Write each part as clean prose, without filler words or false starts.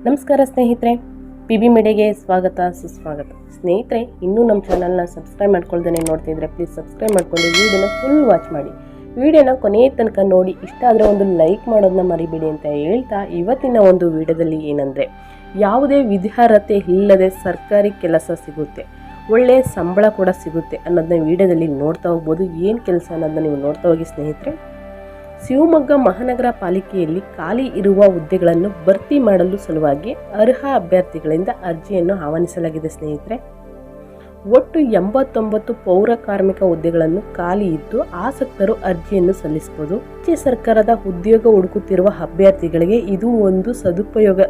ನಮಸ್ಕಾರ ಸ್ನೇಹಿತರೆ, PB ಮೀಡಿಯಾಗೆ ಸ್ವಾಗತ ಸುಸ್ವಾಗತ. ಸ್ನೇಹಿತರೆ, ಇನ್ನೂ ನಮ್ಮ ಚಾನಲ್ನ ಸಬ್ಸ್ಕ್ರೈಬ್ ಮಾಡ್ಕೊಳ್ದೇ ನೋಡ್ತಿದ್ರೆ ಪ್ಲೀಸ್ ಸಬ್ಸ್ಕ್ರೈಬ್ ಮಾಡ್ಕೊಂಡು ವಿಡಿಯೋನ ಫುಲ್ ವಾಚ್ ಮಾಡಿ. ವಿಡಿಯೋನ ಕೊನೆಯ ತನಕ ನೋಡಿ, ಇಷ್ಟ ಆದರೆ ಒಂದು ಲೈಕ್ ಮಾಡೋದನ್ನ ಮರಿಬೇಡಿ ಅಂತ ಹೇಳ್ತಾ, ಇವತ್ತಿನ ಒಂದು ವಿಡಿಯೋದಲ್ಲಿ ಏನಂದರೆ, ಯಾವುದೇ ವಿದ್ಯಾರ್ಹತೆ ಇಲ್ಲದೆ ಸರ್ಕಾರಿ ಕೆಲಸ ಸಿಗುತ್ತೆ, ಒಳ್ಳೆಯ ಸಂಬಳ ಕೂಡ ಸಿಗುತ್ತೆ ಅನ್ನೋದನ್ನ ವಿಡಿಯೋದಲ್ಲಿ ನೋಡ್ತಾ ಹೋಗ್ಬೋದು. ಏನು ಕೆಲಸ ಅನ್ನೋದನ್ನ ನೀವು ನೋಡ್ತಾ ಹೋಗಿ ಸ್ನೇಹಿತರೆ. ಶಿವಮೊಗ್ಗ ಮಹಾನಗರ ಪಾಲಿಕೆಯಲ್ಲಿ ಖಾಲಿ ಇರುವ ಹುದ್ದೆಗಳನ್ನು ಭರ್ತಿ ಮಾಡಲು ಸಲುವಾಗಿ ಅರ್ಹ ಅಭ್ಯರ್ಥಿಗಳಿಂದ ಅರ್ಜಿಯನ್ನು ಆಹ್ವಾನಿಸಲಾಗಿದೆ ಸ್ನೇಹಿತರೆ. ಒಟ್ಟು 89 ಪೌರ ಕಾರ್ಮಿಕ ಹುದ್ದೆಗಳನ್ನು ಖಾಲಿ ಇದ್ದು ಆಸಕ್ತರು ಅರ್ಜಿಯನ್ನು ಸಲ್ಲಿಸಬಹುದು. ರಾಜ್ಯ ಸರ್ಕಾರದ ಉದ್ಯೋಗ ಹುಡುಕುತ್ತಿರುವ ಅಭ್ಯರ್ಥಿಗಳಿಗೆ ಇದು ಒಂದು ಸದುಪಯೋಗ.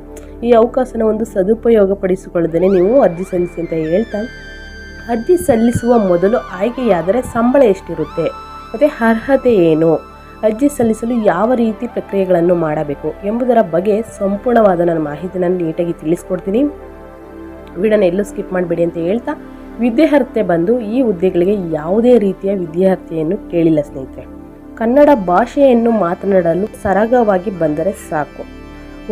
ಈ ಅವಕಾಶನ ಒಂದು ಸದುಪಯೋಗ ಪಡಿಸಿಕೊಳ್ಳದೇ ನೀವು ಅರ್ಜಿ ಸಲ್ಲಿಸಿ ಅಂತ ಹೇಳ್ತಾ, ಅರ್ಜಿ ಸಲ್ಲಿಸುವ ಮೊದಲು ಆಯ್ಕೆಯಾದರೆ ಸಂಬಳ ಎಷ್ಟಿರುತ್ತೆ ಮತ್ತು ಅರ್ಹತೆ ಏನು, ಅರ್ಜಿ ಸಲ್ಲಿಸಲು ಯಾವ ರೀತಿ ಪ್ರಕ್ರಿಯೆಗಳನ್ನು ಮಾಡಬೇಕು ಎಂಬುದರ ಬಗ್ಗೆ ಸಂಪೂರ್ಣವಾದ ನನ್ನ ಮಾಹಿತಿನ ನೀಟಾಗಿ ತಿಳಿಸ್ಕೊಡ್ತೀನಿ. ವಿಡಿಯೋನ ಎಲ್ಲೂ ಸ್ಕಿಪ್ ಮಾಡಬೇಡಿ ಅಂತ ಹೇಳ್ತಾ, ವಿದ್ಯಾರ್ಹತೆ ಬಂದು ಈ ಹುದ್ದೆಗಳಿಗೆ ಯಾವುದೇ ರೀತಿಯ ವಿದ್ಯಾರ್ಹತೆಯನ್ನು ಕೇಳಿಲ್ಲ ಸ್ನೇಹಿತರೆ. ಕನ್ನಡ ಭಾಷೆಯನ್ನು ಮಾತನಾಡಲು ಸರಾಗವಾಗಿ ಬಂದರೆ ಸಾಕು.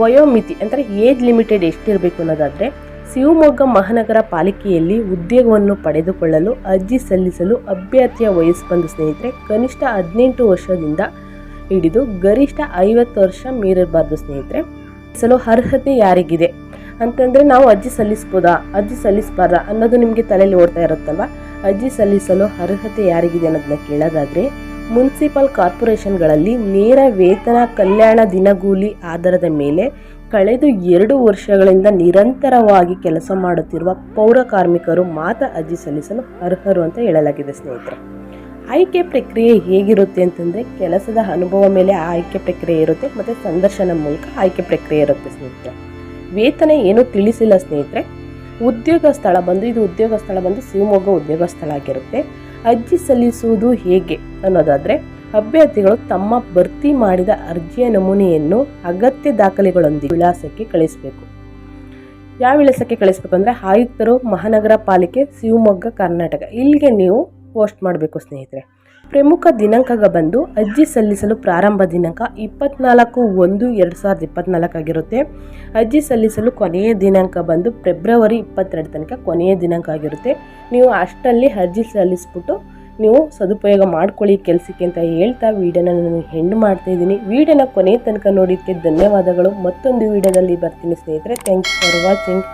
ವಯೋಮಿತಿ ಅಂದರೆ ಏಜ್ ಲಿಮಿಟೆಡ್ ಎಷ್ಟಿರಬೇಕು ಅನ್ನೋದಾದರೆ, ಶಿವಮೊಗ್ಗ ಮಹಾನಗರ ಪಾಲಿಕೆಯಲ್ಲಿ ಉದ್ಯೋಗವನ್ನು ಪಡೆದುಕೊಳ್ಳಲು ಅರ್ಜಿ ಸಲ್ಲಿಸಲು ಅಭ್ಯರ್ಥಿಯ ವಯಸ್ಸು ಬಂದು ಸ್ನೇಹಿತರೆ ಕನಿಷ್ಠ 18 ವರ್ಷದಿಂದ ಹಿಡಿದು ಗರಿಷ್ಠ 50 ವರ್ಷ ಮೀರಬಾರ್ದು ಸ್ನೇಹಿತರೆ. ಸಲು ಅರ್ಹತೆ ಯಾರಿಗಿದೆ ಅಂತಂದರೆ, ನಾವು ಅರ್ಜಿ ಸಲ್ಲಿಸ್ಬೋದಾ ಅರ್ಜಿ ಸಲ್ಲಿಸಬಾರ್ದಾ ಅನ್ನೋದು ನಿಮಗೆ ತಲೆಯಲ್ಲಿ ಓಡ್ತಾ ಇರುತ್ತಲ್ವ. ಅರ್ಜಿ ಸಲ್ಲಿಸಲು ಅರ್ಹತೆ ಯಾರಿಗಿದೆ ಅನ್ನೋದನ್ನ ಕೇಳೋದಾದರೆ, ಮುನ್ಸಿಪಲ್ ಕಾರ್ಪೊರೇಷನ್ಗಳಲ್ಲಿ ನೇರ ವೇತನ ಕಲ್ಯಾಣ ದಿನಗೂಲಿ ಆಧಾರದ ಮೇಲೆ ಕಳೆದ 2 ವರ್ಷಗಳಿಂದ ನಿರಂತರವಾಗಿ ಕೆಲಸ ಮಾಡುತ್ತಿರುವ ಪೌರ ಕಾರ್ಮಿಕರು ಮಾತ್ರ ಅರ್ಜಿ ಸಲ್ಲಿಸಲು ಅರ್ಹರು ಅಂತ ಹೇಳಲಾಗಿದೆ ಸ್ನೇಹಿತರೆ. ಆಯ್ಕೆ ಪ್ರಕ್ರಿಯೆ ಹೇಗಿರುತ್ತೆ ಅಂತಂದರೆ, ಕೆಲಸದ ಅನುಭವ ಮೇಲೆ ಆಯ್ಕೆ ಪ್ರಕ್ರಿಯೆ ಇರುತ್ತೆ ಮತ್ತು ಸಂದರ್ಶನ ಮೂಲಕ ಆಯ್ಕೆ ಪ್ರಕ್ರಿಯೆ ಇರುತ್ತೆ ಸ್ನೇಹಿತರೆ. ವೇತನ ಏನು ತಿಳಿಸಿಲ್ಲ ಸ್ನೇಹಿತರೆ. ಉದ್ಯೋಗ ಸ್ಥಳ ಬಂದು ಶಿವಮೊಗ್ಗ ಉದ್ಯೋಗ ಸ್ಥಳ ಆಗಿರುತ್ತೆ. ಅರ್ಜಿ ಸಲ್ಲಿಸುವುದು ಹೇಗೆ ಅನ್ನೋದಾದರೆ, ಅಭ್ಯರ್ಥಿಗಳು ತಮ್ಮ ಭರ್ತಿ ಮಾಡಿದ ಅರ್ಜಿಯ ನಮೂನೆಯನ್ನು ಅಗತ್ಯ ದಾಖಲೆಗಳೊಂದಿಗೆ ವಿಳಾಸಕ್ಕೆ ಕಳಿಸಬೇಕು. ಯಾವ ವಿಳಾಸಕ್ಕೆ ಕಳಿಸಬೇಕು ಅಂದರೆ, ಆಯುಕ್ತರು, ಮಹಾನಗರ ಪಾಲಿಕೆ, ಶಿವಮೊಗ್ಗ, ಕರ್ನಾಟಕ, ಇಲ್ಲಿಗೆ ನೀವು ಪೋಸ್ಟ್ ಮಾಡಬೇಕು ಸ್ನೇಹಿತರೆ. ಪ್ರಮುಖ ದಿನಾಂಕ ಬಂದು ಅರ್ಜಿ ಸಲ್ಲಿಸಲು ಪ್ರಾರಂಭ ದಿನಾಂಕ 24/1/2024 ಆಗಿರುತ್ತೆ. ಅರ್ಜಿ ಸಲ್ಲಿಸಲು ಕೊನೆಯ ದಿನಾಂಕ ಬಂದು ಫೆಬ್ರವರಿ 22 ತನಕ ಕೊನೆಯ ದಿನಾಂಕ ಆಗಿರುತ್ತೆ. ನೀವು ಅಷ್ಟಲ್ಲಿ ಅರ್ಜಿ ಸಲ್ಲಿಸ್ಬಿಟ್ಟು ನೀವು ಸದುಪಯೋಗ ಮಾಡ್ಕೊಳ್ಳಿ ಕೆಲಸಕ್ಕೆ ಅಂತ ಹೇಳ್ತಾ ವಿಡಿಯೋನ ನಾನು ಎಂಡ್ ಮಾಡ್ತಾ ಇದ್ದೀನಿ. ವಿಡಿಯೋನ ಕೊನೆಯ ತನಕ ನೋಡಿದ್ದಕ್ಕೆ ಧನ್ಯವಾದಗಳು. ಮತ್ತೊಂದು ವಿಡಿಯೋದಲ್ಲಿ ಬರ್ತೀನಿ ಸ್ನೇಹಿತರೆ. Thanks for watching.